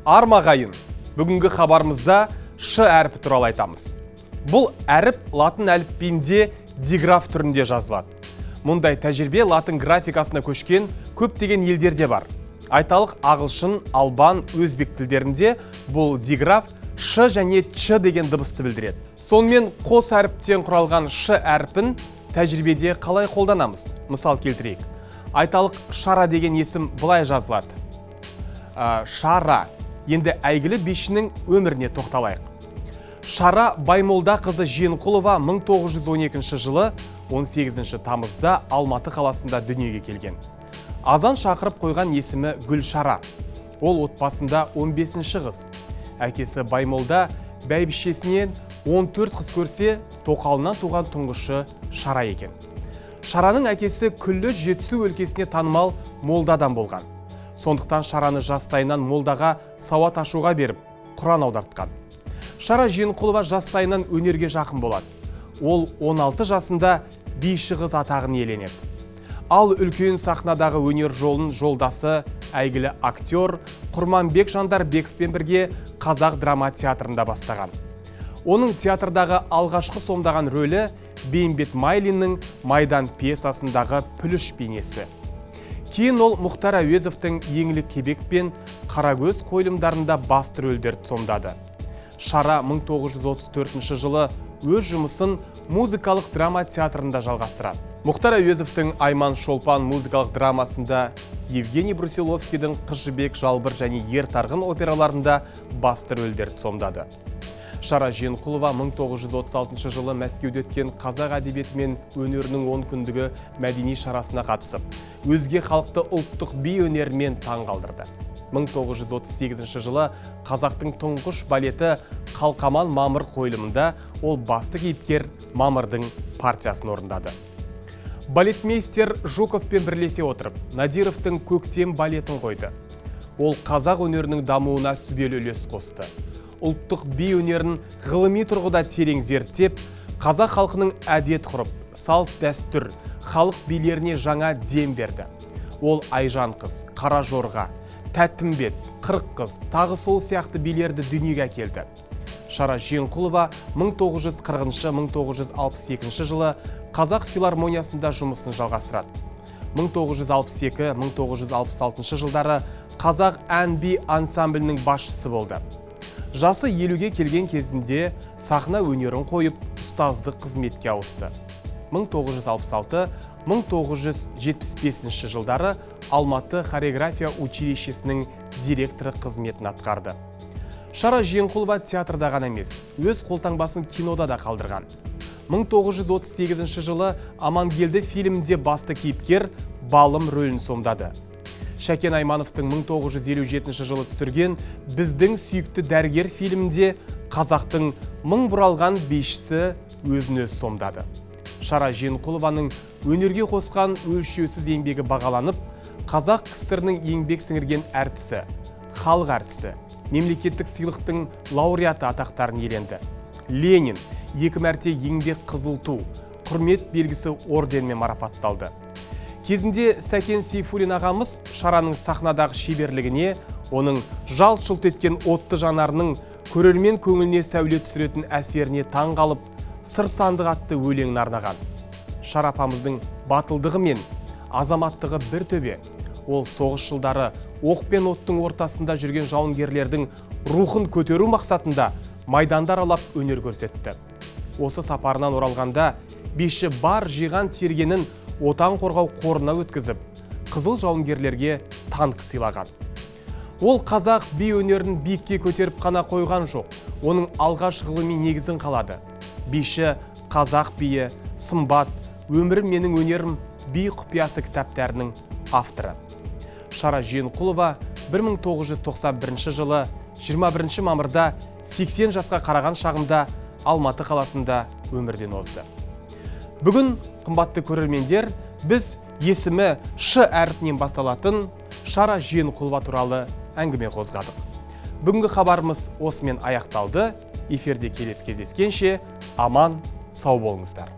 Армағайын, бүгінгі хабарымызда Ш әріпі туралы айтамыз. Бұл әріп латын әліпбиінде диграф түрінде жазылады. Мұндай тәжірибе латын графикасына көшкен көптеген елдерде бар. Айталық ағылшын, албан, өзбек тілдерінде бұл диграф Ш және Ч деген дыбысты білдіреді. Сонымен қос әріптен құралған Ш әріпін тәжірибеде қалай қолданамыз? Мысал келтірейік. Айталық шара деген есім былай жазылады. Шара. Енді әйгілі бишінің өміріне тоқталайық. Шара Баймолда қызы Жиенқұлова 1912 жылы 18 тамызда Алматы қаласында дүниеге келген. Азан шақырып қойған есімі Гүлшара. Ол отбасында 15-ші қыз. Әкесі Баймолда бәйбішесінен 14 қыз көрсе, тоқалынан туған тұңғышы Шара екен. Шараның әкесі күллі Жетісу өлкесіне танымал молдадан болған. Сондықтан Шараны жастайынан молдаға сауат ашуға беріп, Құран аудартқан. Шара Жиенқұлова жастайынан өнерге жақын болады. Ол 16 жасында биші қыз атағын иеленеді. Ал үлкен сахнадағы өнер жолын жолдасы әйгілі актер Құрманбек Жандарбековпен бірге Қазақ драма театрында бастаған. Оның театрдағы алғашқы сомдаған рөлі Бейімбет Майлиннің Майдан пьесасындағы Пүліш бейнесі. Кейін ол Мұхтар Әуезовтың Еңлік кебек пен Қарагөз қойылымдарында басты рөлдерді сомдады. Шара 1934 жылы өз жұмысын музыкалық драма театрында жалғастырады. Мұхтар Әуезовтың Айман Шолпан музыкалық драмасында, Евгений Брусиловскийдің Қыз жібек, Жалбыр және Ер тарғын операларында басты рөлдерді сомдады. Шара Жиенқұлова 1936 жылы Мәскеуде өткен қазақ әдебиеті мен өнерінің 10 күндігі мәдени шарасына қатысып, өзге халықты ұлттық би өнерімен таң қалдырды. 1938 жылы қазақтың тұңғыш балеті Қалқаман Мамыр қойылымында ол басты кейіпкер Мамырдың партиясын орындады. Балетмейстер Жуковпен бірлесе отырып, Надировтың Көктем балетін қойды. Ол қазақ өнерінің дамуына сүбелі үлес қосты. Ұлттық би өнерін ғылыми тұрғыда терең зерттеп, қазақ халқының әдет ғұрып, салт дәстүр, халық билеріне жаңа дем берді. Ол Айжан қыз, Қара жорға, Тәттімбет, Қырық қыз, тағы сол сияқты билерді дүниеге әкелді. Шара Жиенқұлова 1940-1962 жылы Қазақ филармониясында жұмысын жалғастырады. 1962-1966 жылдары Қазақ ән-би ансамблінің басшысы болды. Жасы 50-ге келген кезінде сахна өнерін қойып, ұстаздық қызметке ауысты. 1966-1975 жылдары Алматы хореография училищесінің директоры қызметін атқарды. Шара Жиенқұлова театрда ғана емес, өз қолтаңбасын кинода да қалдырған. 1938 жылы Амангелді фильмінде басты кейіпкер Балым рөлін сомдады. Шәкен Аймановтың 1957 жылы түсірген «Біздің сүйікті дәрігер» фильмінде қазақтың мың бұралған бишісі өзін-өз сомдады. Шара Жиенқұлованың өнерге қосқан өлшеусіз еңбегі бағаланып, Қазақ КСР-ның еңбек сіңірген әртісі, халық әртісі, мемлекеттік сыйлықтың лауреаты атақтарын иеленді. Ленин 2 мәрте еңбек қызыл ту, құрмет белгісі орденмен марапатталды. Кезінде Сәкен Сейфуллин ағамыз Шараның сахнадағы шеберлігіне, оның жалт-жұлт еткен отты жанарының көрермен көңіліне сәуле түсіретін әсеріне таң қалып, Сыр сандық атты өлеңін арнаған. Шара апамыздың батылдығы мен азаматтығы бір төбе. Ол соғыс жылдары оқ пен оттың ортасында жүрген жауынгерлердің рухын көтеру мақсатында майданда аралап өнер көрсетті. Осы сапарынан оралғанда биші бар жиған тергенін отан қорғау қорына өткізіп, қызыл жауынгерлерге танк сыйлаған. Ол қазақ би өнерін биікке көтеріп қана қойған жоқ, оның алғаш ғылыми негізін қалады. Биші қазақ биі, Сымбат, Өмірім менің өнерім би құпиясы кітаптарының авторы. Шара Жиенқұлова 1991 жылы 21 мамырда 80 жасқа қараған шағында Алматы қаласында өмірден озды. Бүгін, қымбатты көрермендер, біз есімі Ш әріпінен басталатын Шара Жиенқұлова туралы әңгіме қозғадық. Бүгінгі хабарымыз осымен аяқталды. Эфирде келесі кездескенше аман, сау болыңыздар.